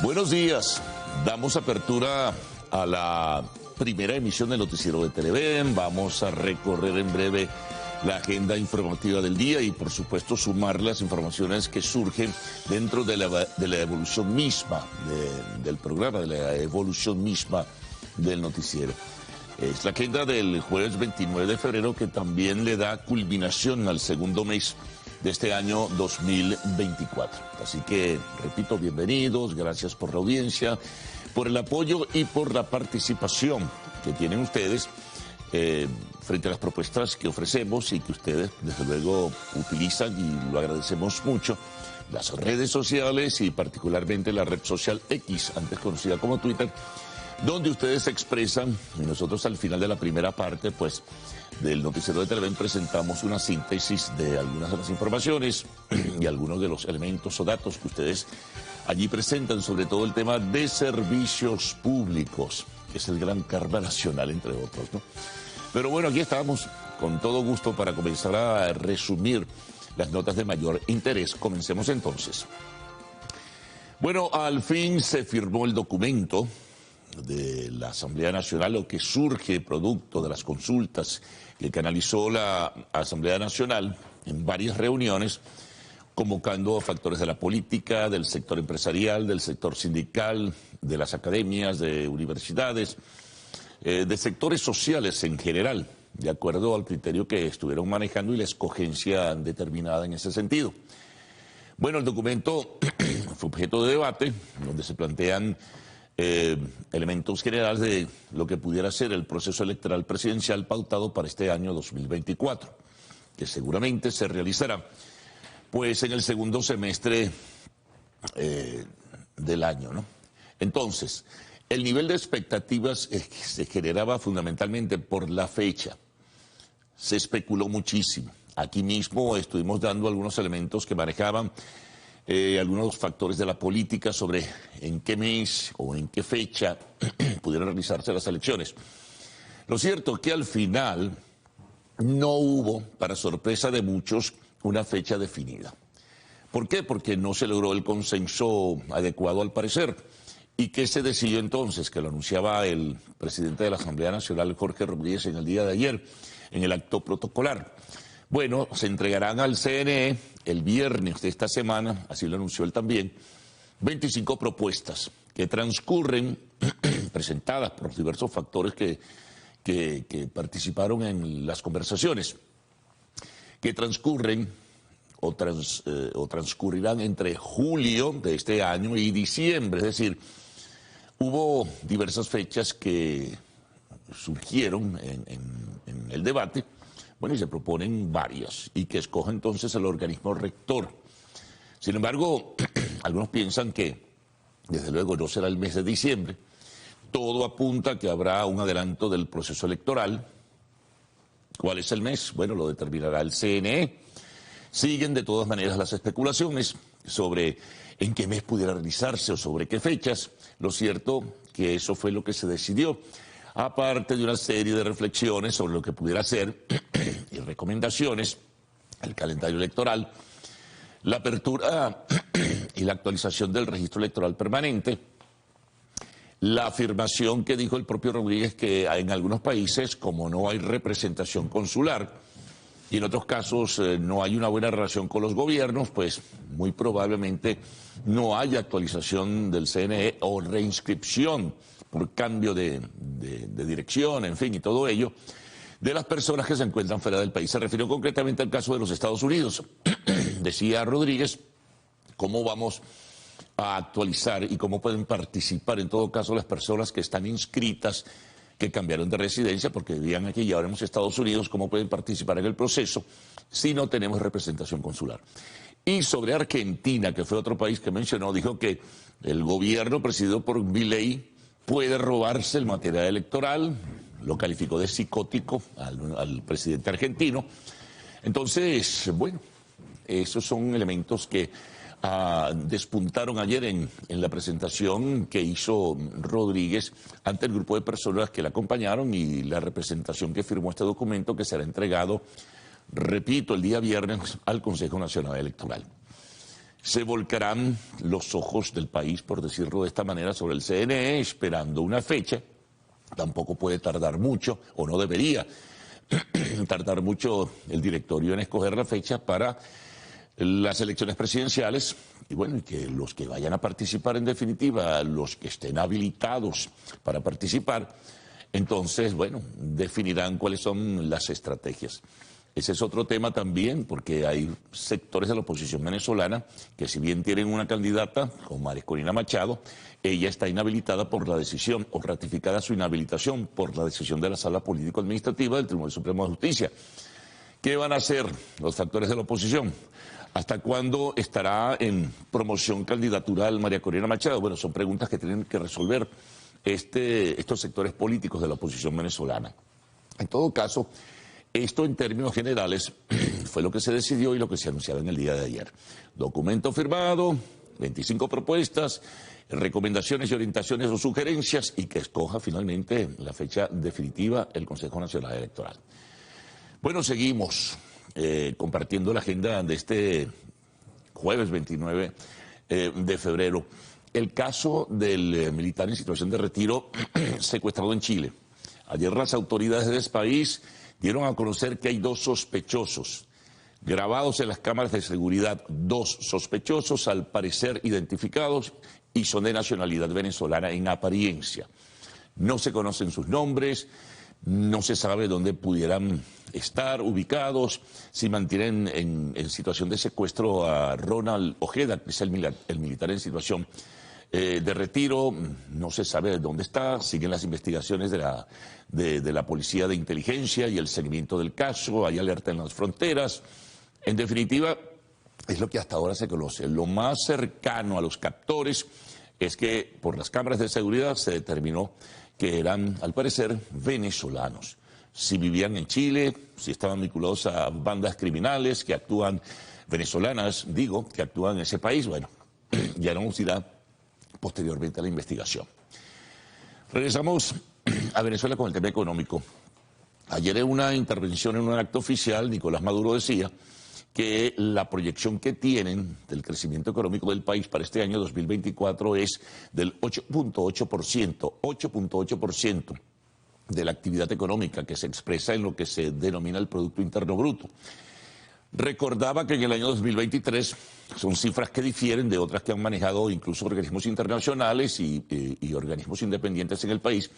Buenos días, damos apertura a la primera emisión del noticiero de Televen. Vamos a recorrer en breve la agenda informativa del día y por supuesto sumar las informaciones que surgen dentro de la evolución misma del programa, de la evolución misma del noticiero. Es la agenda del jueves 29 de febrero que también le da culminación al segundo mes de este año 2024. Así que, repito, bienvenidos, gracias por la audiencia, por el apoyo y por la participación que tienen ustedes frente a las propuestas que ofrecemos y que ustedes, desde luego, utilizan, y lo agradecemos mucho, las redes sociales y particularmente la red social X, antes conocida como Twitter, donde ustedes se expresan, y nosotros al final de la primera parte, pues, del noticiero de Televen presentamos una síntesis de algunas de las informaciones y algunos de los elementos o datos que ustedes allí presentan, sobre todo el tema de servicios públicos, que es el gran karma nacional, entre otros, ¿no? Pero bueno, aquí estamos con todo gusto para comenzar a resumir las notas de mayor interés. Comencemos entonces. Bueno, al fin se firmó el documento de la Asamblea Nacional, lo que surge producto de las consultas que canalizó la Asamblea Nacional en varias reuniones, convocando a factores de la política, del sector empresarial, del sector sindical, de las academias, de universidades, de sectores sociales en general, de acuerdo al criterio que estuvieron manejando y la escogencia determinada en ese sentido. Bueno, el documento fue objeto de debate, donde se plantean elementos generales de lo que pudiera ser el proceso electoral presidencial pautado para este año 2024, que seguramente se realizará pues en el segundo semestre del año, ¿no? Entonces, el nivel de expectativas se generaba fundamentalmente por la fecha. Se especuló muchísimo. Aquí mismo estuvimos dando algunos elementos que manejaban algunos factores de la política sobre en qué mes o en qué fecha pudieran realizarse las elecciones. Lo cierto es que al final no hubo, para sorpresa de muchos, una fecha definida. ¿Por qué? Porque no se logró el consenso adecuado al parecer. ¿Y qué se decidió entonces? Que lo anunciaba el presidente de la Asamblea Nacional, Jorge Rodríguez, en el día de ayer, en el acto protocolar. Bueno, se entregarán al CNE el viernes de esta semana, así lo anunció él también, 25 propuestas que transcurren, presentadas por diversos factores que participaron en las conversaciones, que transcurren o transcurrirán entre julio de este año y diciembre. Es decir, hubo diversas fechas que surgieron en el debate. Bueno, y se proponen varias, y que escoja entonces el organismo rector. Sin embargo, algunos piensan que, desde luego, no será el mes de diciembre. Todo apunta a que habrá un adelanto del proceso electoral. ¿Cuál es el mes? Bueno, lo determinará el CNE. Siguen de todas maneras las especulaciones sobre en qué mes pudiera realizarse o sobre qué fechas. Lo cierto que eso fue lo que se decidió, aparte de una serie de reflexiones sobre lo que pudiera ser y recomendaciones, el calendario electoral, la apertura y la actualización del registro electoral permanente, la afirmación que dijo el propio Rodríguez que en algunos países, como no hay representación consular y en otros casos no hay una buena relación con los gobiernos, pues muy probablemente no haya actualización del CNE o reinscripción por cambio de dirección, en fin, y todo ello, de las personas que se encuentran fuera del país. Se refirió concretamente al caso de los Estados Unidos. Decía Rodríguez, ¿cómo vamos a actualizar y cómo pueden participar en todo caso las personas que están inscritas, que cambiaron de residencia porque vivían aquí y ahora en los Estados Unidos? ¿Cómo pueden participar en el proceso si no tenemos representación consular? Y sobre Argentina, que fue otro país que mencionó, dijo que el gobierno presidido por Milei puede robarse el material electoral, lo calificó de psicótico al presidente argentino. Entonces, bueno, esos son elementos que despuntaron ayer en la presentación que hizo Rodríguez ante el grupo de personas que la acompañaron y la representación que firmó este documento, que será entregado, repito, el día viernes al Consejo Nacional Electoral. Se volcarán los ojos del país, por decirlo de esta manera, sobre el CNE, esperando una fecha. Tampoco puede tardar mucho, o no debería tardar mucho el directorio en escoger la fecha para las elecciones presidenciales, y bueno, y que los que vayan a participar en definitiva, los que estén habilitados para participar, entonces, bueno, definirán cuáles son las estrategias. Ese es otro tema también, porque hay sectores de la oposición venezolana que si bien tienen una candidata, como María Corina Machado, ella está inhabilitada por la decisión, o ratificada su inhabilitación por la decisión de la Sala Político-Administrativa del Tribunal Supremo de Justicia. ¿Qué van a hacer los factores de la oposición? ¿Hasta cuándo estará en promoción candidatural María Corina Machado? Bueno, son preguntas que tienen que resolver estos sectores políticos de la oposición venezolana. En todo caso, esto en términos generales fue lo que se decidió y lo que se anunciaba en el día de ayer. Documento firmado, 25 propuestas, recomendaciones y orientaciones o sugerencias, y que escoja finalmente la fecha definitiva el Consejo Nacional Electoral. Bueno, seguimos compartiendo la agenda de este jueves 29 de febrero. El caso del militar en situación de retiro secuestrado en Chile. Ayer las autoridades de ese país dieron a conocer que hay 2 sospechosos grabados en las cámaras de seguridad, 2 sospechosos al parecer identificados y son de nacionalidad venezolana en apariencia. No se conocen sus nombres, no se sabe dónde pudieran estar ubicados, si mantienen en situación de secuestro a Ronald Ojeda, que es el militar en situación de retiro, no se sabe dónde está, siguen las investigaciones de la Policía de Inteligencia y el seguimiento del caso, hay alerta en las fronteras. En definitiva, es lo que hasta ahora se conoce. Lo más cercano a los captores es que por las cámaras de seguridad se determinó que eran, al parecer, venezolanos. Si vivían en Chile, si estaban vinculados a bandas criminales que actúan, venezolanas, digo, que actúan en ese país, bueno, ya nos irá posteriormente a la investigación. Regresamos a Venezuela con el tema económico. Ayer en una intervención en un acto oficial, Nicolás Maduro decía que la proyección que tienen del crecimiento económico del país para este año 2024 es del 8.8% de la actividad económica que se expresa en lo que se denomina el Producto Interno Bruto. Recordaba que en el año 2023 son cifras que difieren de otras que han manejado incluso organismos internacionales y organismos independientes en el país,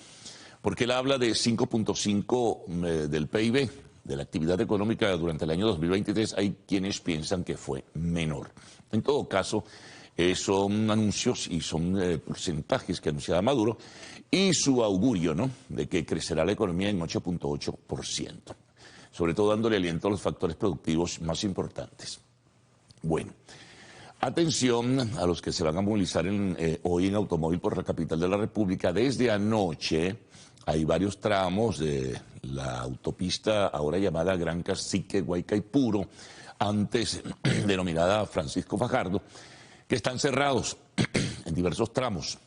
porque él habla de 5.5 del PIB, de la actividad económica durante el año 2023, hay quienes piensan que fue menor. En todo caso, son anuncios y son porcentajes que anunciaba Maduro y su augurio, ¿no?, de que crecerá la economía en 8.8%. Sobre todo dándole aliento a los factores productivos más importantes. Bueno, atención a los que se van a movilizar hoy en automóvil por la capital de la República. Desde anoche hay varios tramos de la autopista ahora llamada Gran Cacique, Guaycaipuro, antes denominada Francisco Fajardo, que están cerrados en diversos tramos.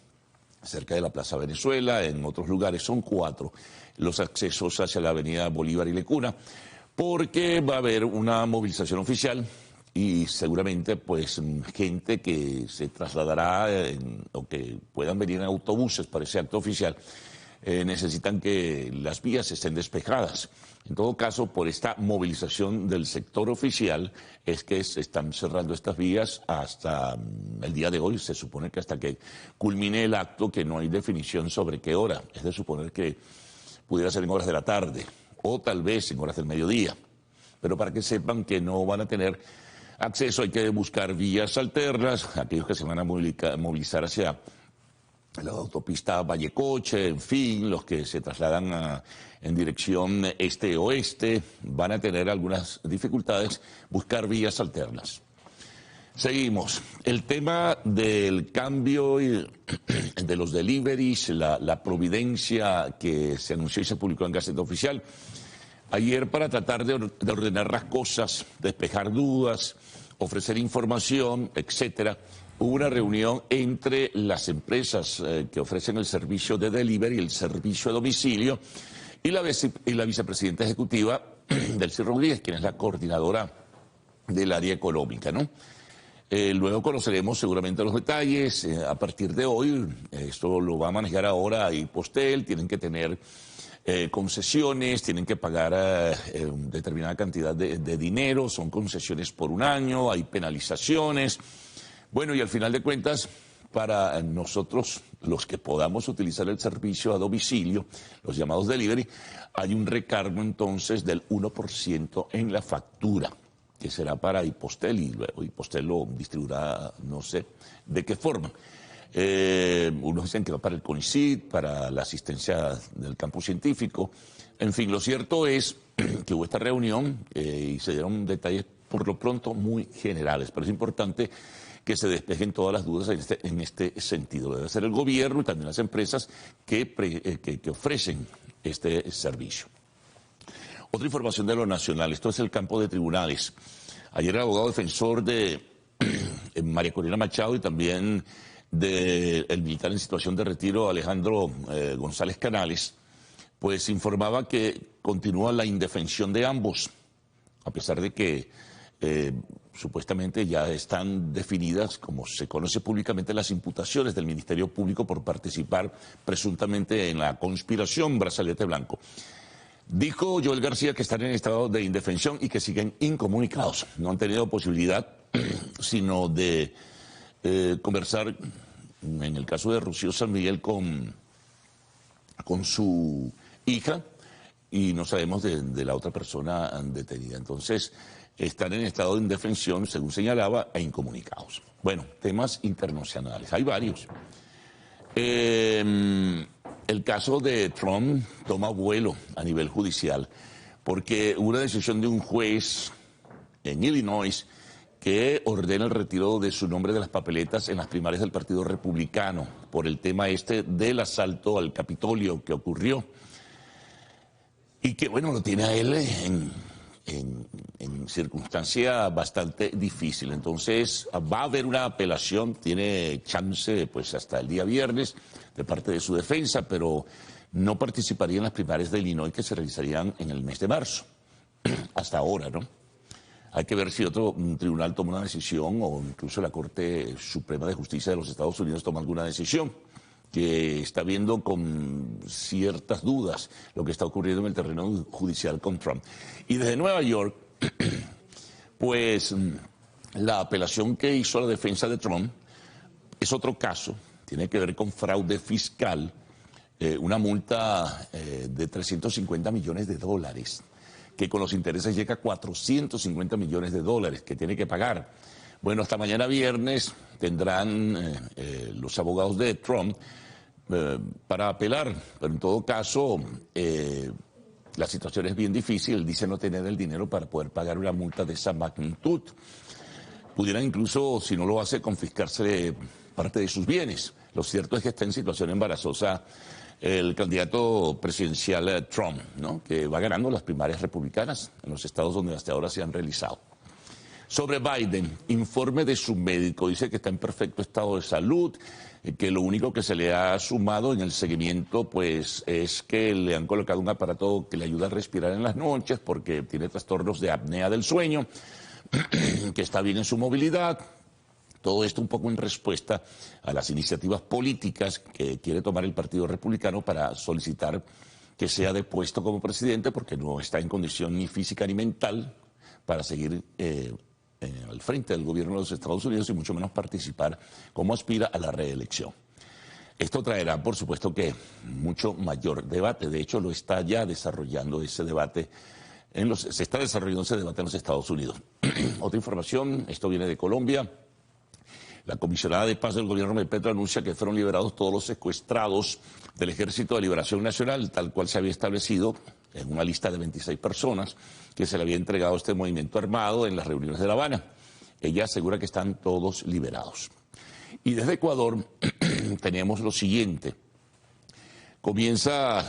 Cerca de la Plaza Venezuela, en otros lugares son 4 los accesos hacia la avenida Bolívar y Lecuna, porque va a haber una movilización oficial y seguramente pues gente que se trasladará o que puedan venir en autobuses para ese acto oficial, necesitan que las vías estén despejadas. En todo caso, por esta movilización del sector oficial es que se están cerrando estas vías hasta el día de hoy. Se supone que hasta que culmine el acto, que no hay definición sobre qué hora. Es de suponer que pudiera ser en horas de la tarde o tal vez en horas del mediodía. Pero para que sepan que no van a tener acceso, hay que buscar vías alternas, aquellos que se van a movilizar hacia la autopista Vallecoche, en fin, los que se trasladan en dirección este-oeste, van a tener algunas dificultades, buscar vías alternas. Seguimos. El tema del cambio de los deliveries, la providencia que se anunció y se publicó en Gaceta Oficial. Ayer, para tratar de ordenar las cosas, despejar dudas, ofrecer información, etcétera, hubo una reunión entre las empresas que ofrecen el servicio de delivery, el servicio a domicilio, y la vicepresidenta ejecutiva, Delcy Rodríguez, quien es la coordinadora del área económica, ¿no? Luego conoceremos seguramente los detalles. A partir de hoy, esto lo va a manejar ahora Hipostel, tienen que tener concesiones, tienen que pagar determinada cantidad de dinero, son concesiones por un año, hay penalizaciones. Bueno, y al final de cuentas, para nosotros, los que podamos utilizar el servicio a domicilio, los llamados delivery, hay un recargo entonces del 1% en la factura, que será para Hipostel, y luego Hipostel lo distribuirá, no sé de qué forma. Unos dicen que va para el CONICYT, para la asistencia del campo científico. En fin, lo cierto es que hubo esta reunión y se dieron detalles por lo pronto muy generales, pero es importante que se despejen todas las dudas en este sentido. Lo debe hacer el gobierno y también las empresas que ofrecen este servicio. Otra información de lo nacional, esto es el campo de tribunales. Ayer el abogado defensor de María Corina Machado y también del militar en situación de retiro, Alejandro González Canales, pues informaba que continúa la indefensión de ambos, a pesar de que supuestamente ya están definidas, como se conoce públicamente, las imputaciones del Ministerio Público por participar presuntamente en la conspiración Brazalete Blanco. Dijo Joel García que están en estado de indefensión y que siguen incomunicados. No han tenido posibilidad sino de conversar, en el caso de Rocío San Miguel, con su hija, y no sabemos de la otra persona detenida. Entonces, están en estado de indefensión, según señalaba, e incomunicados. Bueno, temas internacionales, hay varios. El caso de Trump toma vuelo a nivel judicial, porque hubo una decisión de un juez en Illinois que ordena el retiro de su nombre de las papeletas en las primarias del Partido Republicano por el tema del asalto al Capitolio que ocurrió. Y que, bueno, lo tiene a él en circunstancia bastante difícil. Entonces, va a haber una apelación, tiene chance pues hasta el día viernes de parte de su defensa, pero no participaría en las primarias de Illinois que se realizarían en el mes de marzo. Hasta ahora, ¿no? Hay que ver si otro tribunal toma una decisión o incluso la Corte Suprema de Justicia de los Estados Unidos toma alguna decisión, que está viendo con ciertas dudas lo que está ocurriendo en el terreno judicial con Trump. Y desde Nueva York, pues la apelación que hizo la defensa de Trump es otro caso, tiene que ver con fraude fiscal, una multa de 350 millones de dólares, que con los intereses llega a 450 millones de dólares que tiene que pagar. Bueno, hasta mañana viernes tendrán los abogados de Trump para apelar, pero en todo caso la situación es bien difícil. Él dice no tener el dinero para poder pagar una multa de esa magnitud. Pudieran incluso, si no lo hace, confiscarse parte de sus bienes. Lo cierto es que está en situación embarazosa el candidato presidencial Trump, ¿no?, que va ganando las primarias republicanas en los estados donde hasta ahora se han realizado. Sobre Biden, informe de su médico, dice que está en perfecto estado de salud, que lo único que se le ha sumado en el seguimiento pues es que le han colocado un aparato que le ayuda a respirar en las noches porque tiene trastornos de apnea del sueño, que está bien en su movilidad. Todo esto un poco en respuesta a las iniciativas políticas que quiere tomar el Partido Republicano para solicitar que sea depuesto como presidente porque no está en condición ni física ni mental para seguir al frente del gobierno de los Estados Unidos y mucho menos participar como aspira a la reelección. Esto traerá, por supuesto, que mucho mayor debate. De hecho, lo está ya desarrollando ese debate. Se está desarrollando ese debate en los Estados Unidos. Otra información, esto viene de Colombia. La comisionada de paz del gobierno de Petro anuncia que fueron liberados todos los secuestrados del Ejército de Liberación Nacional, tal cual se había establecido en una lista de 26 personas que se le había entregado a este movimiento armado en las reuniones de La Habana. Ella asegura que están todos liberados. Y desde Ecuador tenemos lo siguiente. Comenzará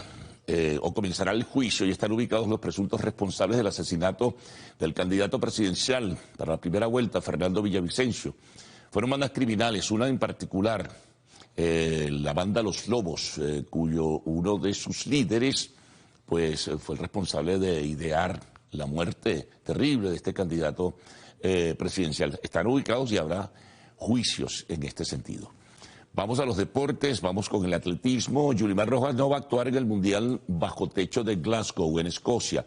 el juicio y están ubicados los presuntos responsables del asesinato del candidato presidencial para la primera vuelta, Fernando Villavicencio. Fueron bandas criminales, una en particular, la banda Los Lobos, cuyo uno de sus líderes pues, fue el responsable de idear la muerte terrible de este candidato presidencial. Están ubicados y habrá juicios en este sentido. Vamos a los deportes, vamos con el atletismo. Yulimar Rojas no va a actuar en el Mundial bajo techo de Glasgow, en Escocia.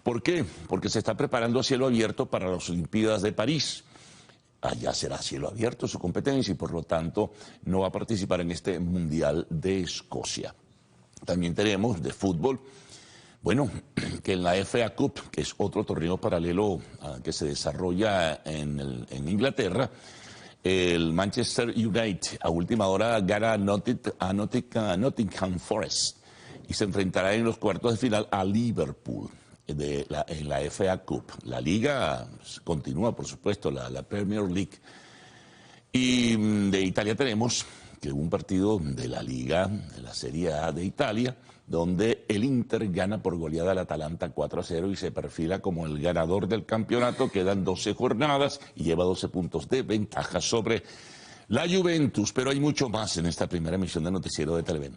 ¿Por qué? Porque se está preparando a cielo abierto para las Olimpiadas de París. Allá será cielo abierto su competencia y por lo tanto no va a participar en este Mundial de Escocia. También tenemos de fútbol, bueno, que en la FA Cup, que es otro torneo paralelo que se desarrolla en Inglaterra, el Manchester United a última hora gana a Nottingham Forest y se enfrentará en los cuartos de final a Liverpool en la FA Cup. La liga continúa, por supuesto, la Premier League. Y de Italia tenemos que hubo un partido de la Liga, de la Serie A de Italia, donde el Inter gana por goleada al Atalanta 4-0 y se perfila como el ganador del campeonato. Quedan 12 jornadas y lleva 12 puntos de ventaja sobre la Juventus. Pero hay mucho más en esta primera emisión de Noticiero de Televen.